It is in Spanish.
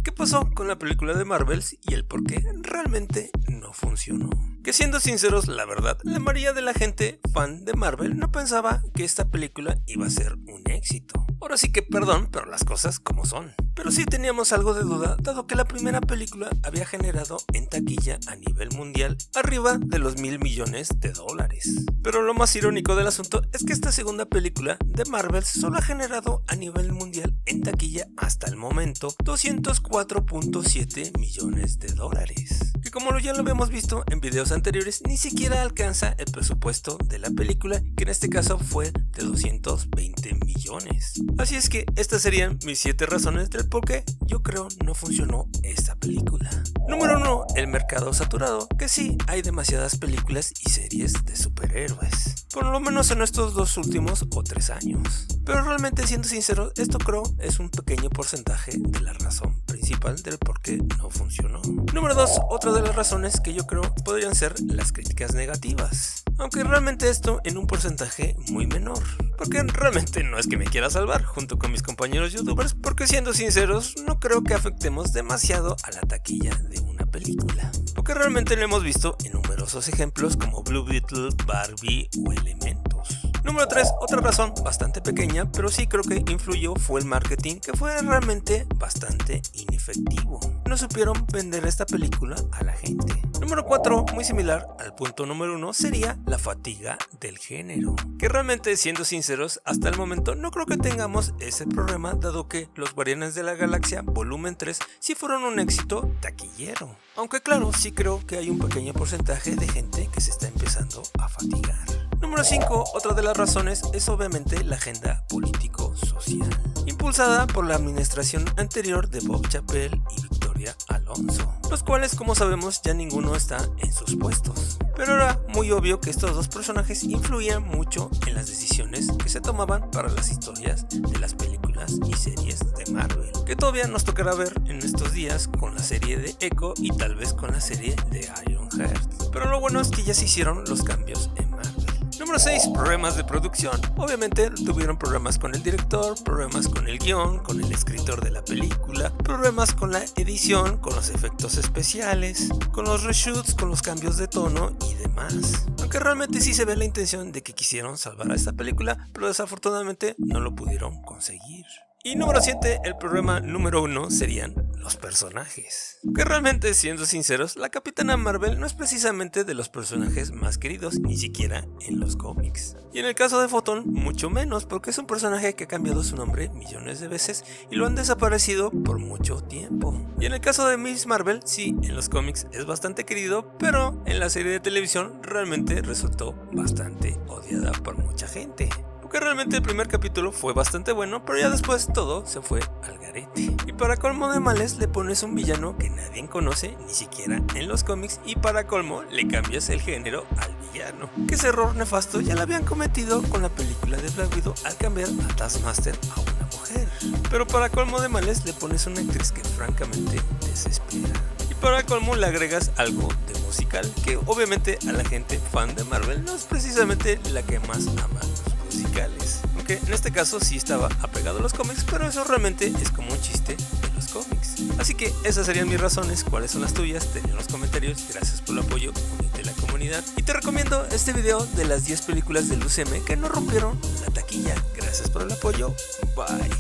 ¿Qué pasó con la película de Marvels y el por qué realmente no funcionó? Que siendo sinceros, la verdad, la mayoría de la gente fan de Marvel no pensaba que esta película iba a ser un éxito. Ahora sí que perdón, pero las cosas como son. Pero sí teníamos algo de duda, dado que la primera película había generado en taquilla a nivel mundial arriba de los $1,000 millones. Pero lo más irónico del asunto es que esta segunda película de Marvel solo ha generado a nivel mundial en taquilla hasta el momento $204.7 millones. Que como ya lo habíamos visto en videos anteriores, ni siquiera alcanza el presupuesto de la película, que en este caso fue de 220 millones. Así es que estas serían mis 7 razones del por qué yo creo no funcionó esta película. Número 1. El mercado saturado, que sí, hay demasiadas películas y series de superhéroes, por lo menos en estos 2 últimos o 3 años. Pero realmente, siendo sincero, esto creo es un pequeño porcentaje de la razón principal del por qué no funcionó. Número 2. Otra de las razones que yo creo podrían ser las críticas negativas, aunque realmente esto en un porcentaje muy menor, porque realmente no es que me quiera salvar junto con mis compañeros youtubers, porque siendo sinceros no creo que afectemos demasiado a la taquilla de una película, porque realmente lo hemos visto en numerosos ejemplos como Blue Beetle, Barbie o Elementos. Número 3, otra razón bastante pequeña, pero sí creo que influyó, fue el marketing, que fue realmente bastante inefectivo. No supieron vender esta película a la gente. Número 4, muy similar al punto número 1, sería la fatiga del género, que realmente, siendo sinceros, hasta el momento no creo que tengamos ese problema, dado que Los Guardianes de la Galaxia volumen 3 sí fueron un éxito taquillero. Aunque claro, sí creo que hay un pequeño porcentaje de gente que se está empezando a fatigar. Número 5, otra de las razones es obviamente la agenda político-social, impulsada por la administración anterior de Bob Chappelle y Victoria Alonso, los cuales, como sabemos, ya ninguno está en sus puestos. Pero era muy obvio que estos dos personajes influían mucho en las decisiones que se tomaban para las historias de las películas y series de Marvel, que todavía nos tocará ver en estos días con la serie de Echo y tal vez con la serie de Ironheart. Pero lo bueno es que ya se hicieron los cambios en Marvel. Número 6, problemas de producción. Obviamente tuvieron problemas con el director, problemas con el guión, con el escritor de la película, problemas con la edición, con los efectos especiales, con los reshoots, con los cambios de tono y demás. Aunque realmente sí se ve la intención de que quisieron salvar a esta película, pero desafortunadamente no lo pudieron conseguir. Y número 7, el problema número 1 serían los personajes. Que realmente, siendo sinceros, la Capitana Marvel no es precisamente de los personajes más queridos, ni siquiera en los cómics. Y en el caso de Photon, mucho menos, porque es un personaje que ha cambiado su nombre millones de veces y lo han desaparecido por mucho tiempo. Y en el caso de Miss Marvel, sí, en los cómics es bastante querido, pero en la serie de televisión realmente resultó bastante odiada por mucha gente. Que realmente el primer capítulo fue bastante bueno, pero ya después todo se fue al garete. Y para colmo de males le pones un villano que nadie conoce, ni siquiera en los cómics, y para colmo le cambias el género al villano. Que ese error nefasto ya lo habían cometido con la película de Black Widow al cambiar a Taskmaster a una mujer. Pero para colmo de males le pones una actriz que francamente desespera. Y para colmo le agregas algo de musical, que obviamente a la gente fan de Marvel no es precisamente la que más ama musicales, aunque en este caso sí estaba apegado a los cómics, pero eso realmente es como un chiste de los cómics. Así que esas serían mis razones. ¿Cuáles son las tuyas? Tenía en los comentarios. Gracias por el apoyo, únete a la comunidad y te recomiendo este video de las 10 películas del UCM que no rompieron la taquilla. Gracias por el apoyo, bye.